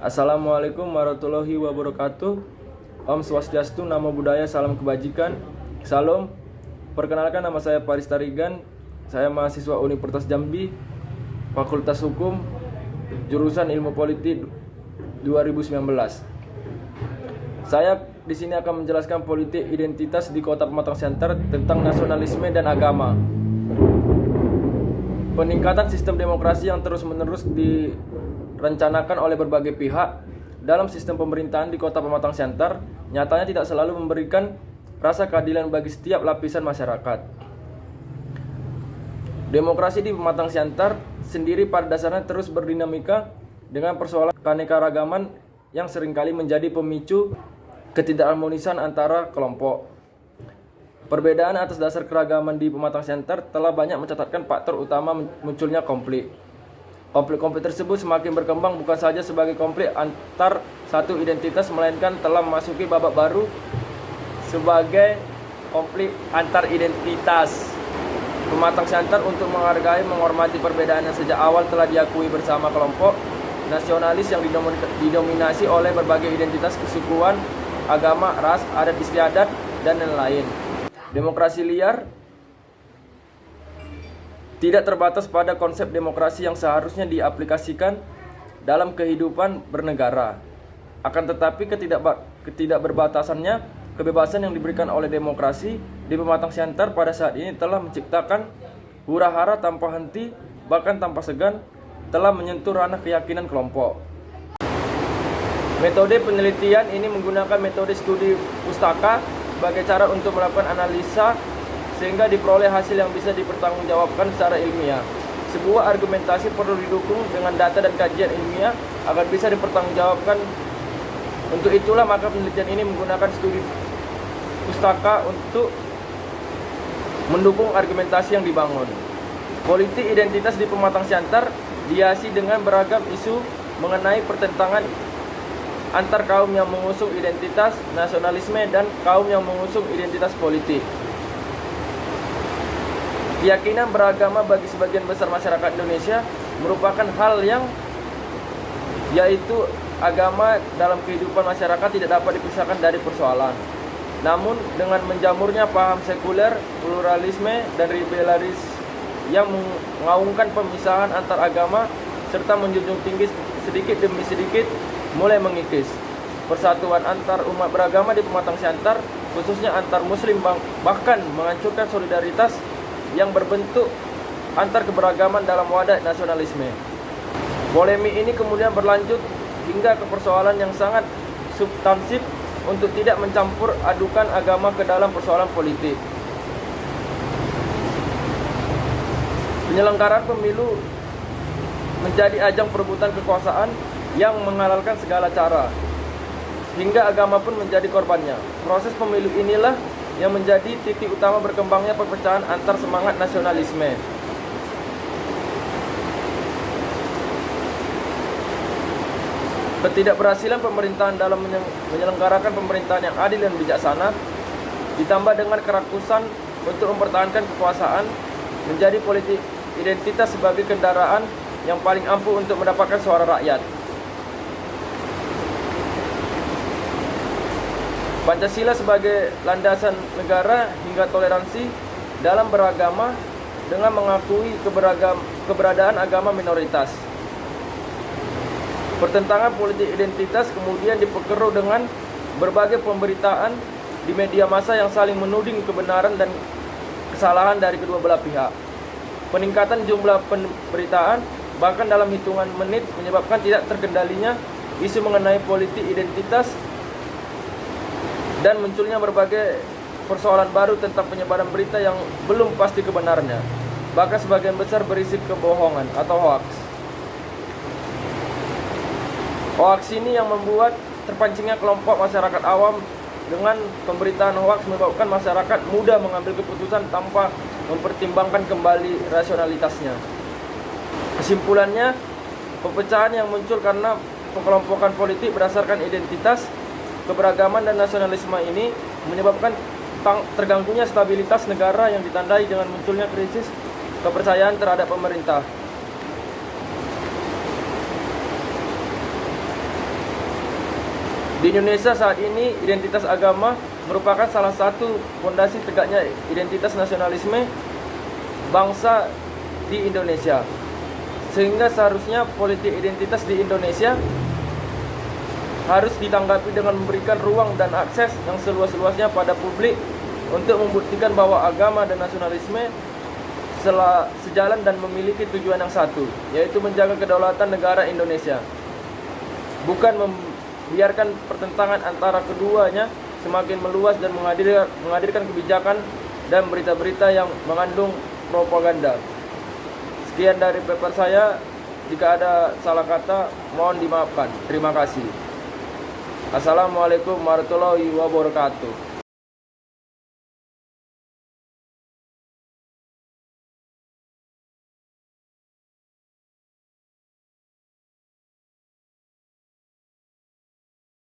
Assalamualaikum warahmatullahi wabarakatuh. Om Swastiastu, Namo Buddhaya, salam kebajikan. Salam. Perkenalkan, nama saya Paris Tarigan. Saya mahasiswa Universitas Jambi, Fakultas Hukum, jurusan Ilmu Politik 2019. Saya di sini akan menjelaskan politik identitas di Kota Pematang Siantar tentang nasionalisme dan agama. Peningkatan sistem demokrasi yang terus-menerus direncanakan oleh berbagai pihak dalam sistem pemerintahan di Kota Pematang Siantar nyatanya tidak selalu memberikan rasa keadilan bagi setiap lapisan masyarakat. Demokrasi di Pematang Siantar sendiri pada dasarnya terus berdinamika dengan persoalan keanekaragaman yang seringkali menjadi pemicu ketidakharmonisan antara kelompok. Perbedaan atas dasar keragaman di Pematang Siantar telah banyak mencatatkan faktor utama munculnya konflik. Konflik-konflik tersebut semakin berkembang bukan saja sebagai konflik antar satu identitas, melainkan telah memasuki babak baru sebagai konflik antar identitas. Pematang Siantar untuk menghargai menghormati perbedaan yang sejak awal telah diakui bersama kelompok nasionalis yang didominasi oleh berbagai identitas kesukuan, agama, ras, adat istiadat, dan lain-lain. Demokrasi liar tidak terbatas pada konsep demokrasi yang seharusnya diaplikasikan dalam kehidupan bernegara. Akan tetapi ketidakberbatasannya kebebasan yang diberikan oleh demokrasi di Pematang Siantar pada saat ini telah menciptakan hura-hara tanpa henti, bahkan tanpa segan, telah menyentuh ranah keyakinan kelompok. Metode penelitian ini menggunakan metode studi pustaka sebagai cara untuk melakukan analisa sehingga diperoleh hasil yang bisa dipertanggungjawabkan secara ilmiah. Sebuah argumentasi perlu didukung dengan data dan kajian ilmiah agar bisa dipertanggungjawabkan. Untuk itulah maka penelitian ini menggunakan studi pustaka untuk mendukung argumentasi yang dibangun. Politik identitas di Pematang Siantar dihiasi dengan beragam isu mengenai pertentangan antar kaum yang mengusung identitas nasionalisme dan kaum yang mengusung identitas politik. Keyakinan beragama bagi sebagian besar masyarakat Indonesia merupakan hal yang yaitu agama dalam kehidupan masyarakat tidak dapat dipisahkan dari persoalan. Namun dengan menjamurnya paham sekuler, pluralisme, dan liberalisme yang mengaungkan pemisahan antar agama serta menjunjung tinggi sedikit demi sedikit mulai mengikis. Persatuan antar umat beragama di Pematang Siantar, khususnya antar muslim, bahkan menghancurkan solidaritas yang berbentuk antar keberagaman dalam wadah nasionalisme. Polemik ini kemudian berlanjut hingga ke persoalan yang sangat substansif untuk tidak mencampur adukan agama ke dalam persoalan politik. Penyelenggaraan pemilu menjadi ajang perebutan kekuasaan yang menghalalkan segala cara, hingga agama pun menjadi korbannya. Proses pemilu inilah yang menjadi titik utama berkembangnya perpecahan antar semangat nasionalisme. Ketidakberhasilan pemerintahan dalam menyelenggarakan pemerintahan yang adil dan bijaksana, ditambah dengan kerakusan untuk mempertahankan kekuasaan, menjadi politik identitas sebagai kendaraan yang paling ampuh untuk mendapatkan suara rakyat. Pancasila sebagai landasan negara hingga toleransi dalam beragama dengan mengakui keberadaan agama minoritas. Pertentangan politik identitas kemudian diperkeruh dengan berbagai pemberitaan di media massa yang saling menuding kebenaran dan kesalahan dari kedua belah pihak. Peningkatan jumlah pemberitaan bahkan dalam hitungan menit menyebabkan tidak terkendalinya isu mengenai politik identitas dan munculnya berbagai persoalan baru tentang penyebaran berita yang belum pasti kebenarannya, bahkan sebagian besar berisi kebohongan atau hoax. Hoax ini yang membuat terpancingnya kelompok masyarakat awam dengan pemberitaan hoax menyebabkan masyarakat mudah mengambil keputusan tanpa mempertimbangkan kembali rasionalitasnya. Kesimpulannya, perpecahan yang muncul karena pengelompokan politik berdasarkan identitas, keberagaman dan nasionalisme ini menyebabkan terganggunya stabilitas negara yang ditandai dengan munculnya krisis kepercayaan terhadap pemerintah. Di Indonesia saat ini identitas agama merupakan salah satu fondasi tegaknya identitas nasionalisme bangsa di Indonesia. Sehingga seharusnya politik identitas di Indonesia harus ditanggapi dengan memberikan ruang dan akses yang seluas-luasnya pada publik untuk membuktikan bahwa agama dan nasionalisme sejalan dan memiliki tujuan yang satu, yaitu menjaga kedaulatan negara Indonesia. Bukan membiarkan pertentangan antara keduanya semakin meluas dan menghadirkan kebijakan dan berita-berita yang mengandung propaganda. Sekian dari paper saya. Jika ada salah kata, mohon dimaafkan. Terima kasih. Assalamualaikum warahmatullahi wabarakatuh.